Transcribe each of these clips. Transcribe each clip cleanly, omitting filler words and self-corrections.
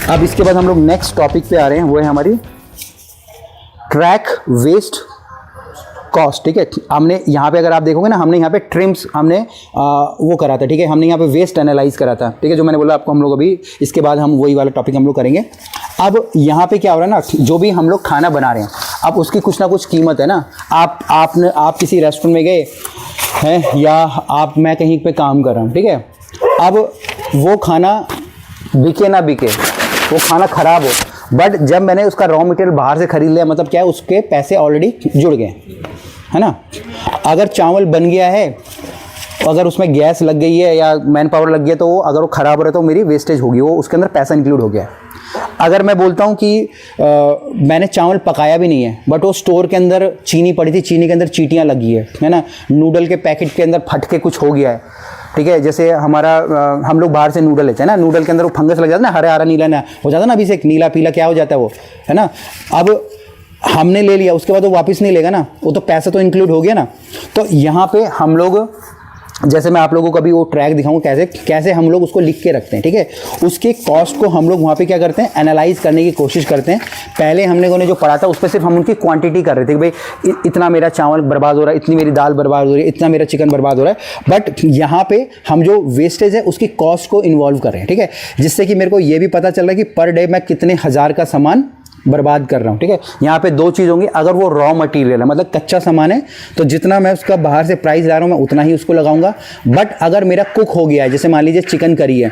अब इसके बाद हम लोग नेक्स्ट टॉपिक पे आ रहे हैं, वो है हमारी ट्रैक वेस्ट कॉस्ट। ठीक है, हमने यहाँ पे अगर आप देखोगे ना, हमने यहाँ पे ट्रिम्स हमने वो करा था। ठीक है, हमने यहाँ पे वेस्ट एनालाइज करा था। ठीक है, जो मैंने बोला आपको, हम लोग अभी इसके बाद हम वही वाला टॉपिक हम लोग करेंगे। अब यहाँ पे क्या हो रहा है ना, जो भी हम लोग खाना बना रहे हैं, अब उसकी कुछ ना कुछ कीमत है ना। आप किसी रेस्टोरेंट में गए हैं, या मैं कहीं पे काम कर रहा हूँ। ठीक है, अब वो खाना बिके ना बिके, वो खाना ख़राब हो, बट जब मैंने उसका रॉ मटेरियल बाहर से ख़रीद लिया, मतलब क्या है, उसके पैसे ऑलरेडी जुड़ गए, है ना। अगर चावल बन गया है, अगर उसमें गैस लग गई है या मैन पावर लग गया, तो वो अगर वो ख़राब हो रहा है तो मेरी वेस्टेज होगी, वो उसके अंदर पैसा इंक्लूड हो गया है। अगर मैं बोलता हूँ कि मैंने चावल पकाया भी नहीं है, बट वो स्टोर के अंदर चीनी पड़ी थी, चीनी के अंदर चींटियाँ लगी है ना, नूडल के पैकेट के अंदर फट के कुछ हो गया है। ठीक है, जैसे हमारा हम लोग बाहर से नूडल लेते हैं ना, नूडल के अंदर वो फंगस लग जाता है ना, हरा हरा नीला ना हो जाता है ना, अभी से नीला पीला क्या हो जाता है वो, है ना। अब हमने ले लिया, उसके बाद वो वापस नहीं लेगा ना, वो तो पैसा तो इंक्लूड हो गया ना। तो यहाँ पे हम लोग, जैसे मैं आप लोगों को अभी वो ट्रैक दिखाऊँ कैसे हम लोग उसको लिख के रखते हैं। ठीक है, उसके कॉस्ट को हम लोग वहाँ पे क्या करते हैं, एनालाइज करने की कोशिश करते हैं। पहले हमने जो पढ़ा था उस पर सिर्फ हम उनकी क्वांटिटी कर रहे थे कि भाई इतना मेरा चावल बर्बाद हो रहा है, इतनी मेरी दाल बर्बाद हो रही है, इतना मेरा चिकन बर्बाद हो रहा है। बट यहाँ पे हम जो वेस्टेज है उसकी कॉस्ट को इन्वॉल्व कर रहे हैं। ठीक है, जिससे कि मेरे को ये भी पता चल रहा है कि पर डे मैं कितने हज़ार का सामान बर्बाद कर रहा हूँ। ठीक है, यहाँ पे दो चीज़ होंगी। अगर वो रॉ मटेरियल है, मतलब कच्चा सामान है, तो जितना मैं उसका बाहर से प्राइस ला रहा हूँ मैं उतना ही उसको लगाऊंगा। बट अगर मेरा कुक हो गया है, जैसे मान लीजिए चिकन करी है,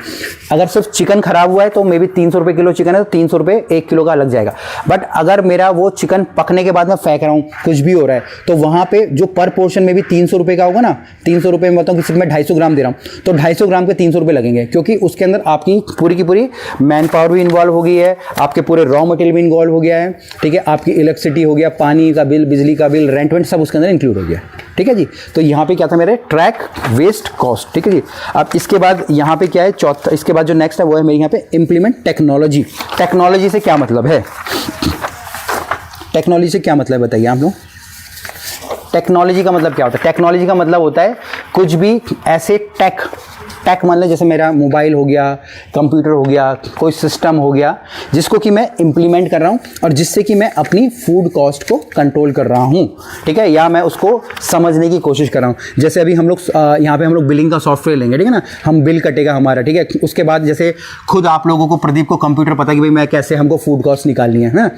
अगर सिर्फ चिकन खराब हुआ है तो मे बी 300 रुपये किलो चिकन है, तो 300 रुपये 1 किलो का लग जाएगा। बट अगर मेरा वो चिकन पकने के बाद मैं फेंक रहा हूँ, कुछ भी हो रहा है, तो वहाँ पे जो पर पोर्शन में भी 300 रुपये का होगा ना, 300 रुपये में बताऊँ कि सिर्फ मैं 250 ग्राम दे रहा हूँ, तो 250 ग्राम के 300 रुपये लगेंगे, क्योंकि उसके अंदर आपकी पूरी की पूरी मैन पावर भी इन्वॉल्व हो गई है, आपके पूरे रॉ मटेरियल भी इन्वॉल्व हो गया है। ठीक है, आपकी इलेक्ट्रिसिटी हो गया, पानी का बिल, बिजली का बिल, रेंट वेंट सब उसके अंदर इंक्लूड हो गया। ठीक है जी, तो यहाँ पे क्या था मेरे ट्रैक वेस्ट कॉस्ट। ठीक है जी, अब इसके बाद यहाँ पे क्या है, चौथा, इसके बाद जो नेक्स्ट है वो है मेरे यहाँ पे इम्प्लीमेंट टेक्नोलॉजी। टेक्नोलॉजी से क्या मतलब है, टेक्नोलॉजी से क्या मतलब बताइए आप लोग। टेक्नोलॉजी का मतलब क्या होता है, टेक्नोलॉजी का मतलब होता है कुछ भी ऐसे टेक मान लें, जैसे मेरा मोबाइल हो गया, कंप्यूटर हो गया, कोई सिस्टम हो गया, जिसको कि मैं इंप्लीमेंट कर रहा हूँ और जिससे कि मैं अपनी फूड कॉस्ट को कंट्रोल कर रहा हूँ। ठीक है, या मैं उसको समझने की कोशिश कर रहा हूँ। जैसे अभी हम लोग यहाँ पे हम लोग बिलिंग का सॉफ्टवेयर लेंगे, ठीक है ना, हम बिल कटेगा हमारा। ठीक है, उसके बाद जैसे खुद आप लोगों को, प्रदीप को कंप्यूटर पता कि भाई मैं कैसे हमको फूड कॉस्ट निकालनी है ना,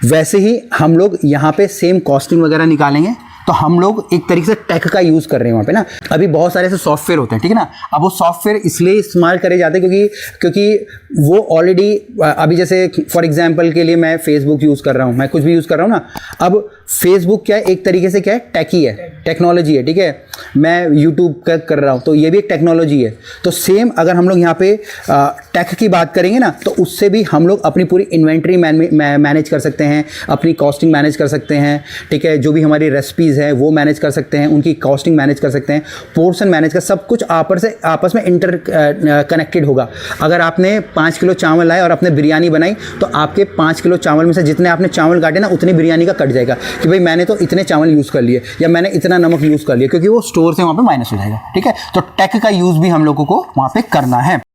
वैसे ही हम लोग यहाँ पे सेम कॉस्टिंग वगैरह निकालेंगे। तो हम लोग एक तरीके से टेक का यूज़ कर रहे हैं वहाँ पे ना। अभी बहुत सारे ऐसे सॉफ्टवेयर होते हैं, ठीक है ना। अब वो सॉफ्टवेयर इसलिए इस्तेमाल करे जाते हैं क्योंकि वो ऑलरेडी, अभी जैसे फॉर एग्जांपल के लिए मैं फेसबुक यूज़ कर रहा हूँ, मैं कुछ भी यूज़ कर रहा हूँ ना। अब फेसबुक क्या है, एक तरीके से क्या है, टेक ही है, टेक्नोलॉजी है। ठीक है, मैं यूट्यूब कर रहा हूँ तो ये भी एक टेक्नोलॉजी है। तो सेम अगर हम लोग यहाँ पे टेक की बात करेंगे ना, तो उससे भी हम लोग अपनी पूरी इन्वेंट्री मैनेज कर सकते हैं, अपनी कॉस्टिंग मैनेज कर सकते हैं। ठीक है, जो भी हमारी रेसिपीज़ है वो मैनेज कर सकते हैं, उनकी कॉस्टिंग मैनेज कर सकते हैं, पोर्शन मैनेज कर, सब कुछ आपस में इंटर कनेक्टेड होगा। अगर आपने 5 किलो चावल लाए और आपने बिरयानी बनाई, तो आपके 5 किलो चावल में से जितने आपने चावल काटे ना, उतनी बिरयानी का कट जाएगा कि भाई मैंने तो इतने चावल यूज़ कर लिए या मैंने इतना नमक यूज़ कर लिया, क्योंकि वो स्टोर से वहाँ पे माइनस हो जाएगा। ठीक है, तो टेक का यूज़ भी हम लोगों को वहाँ पे करना है।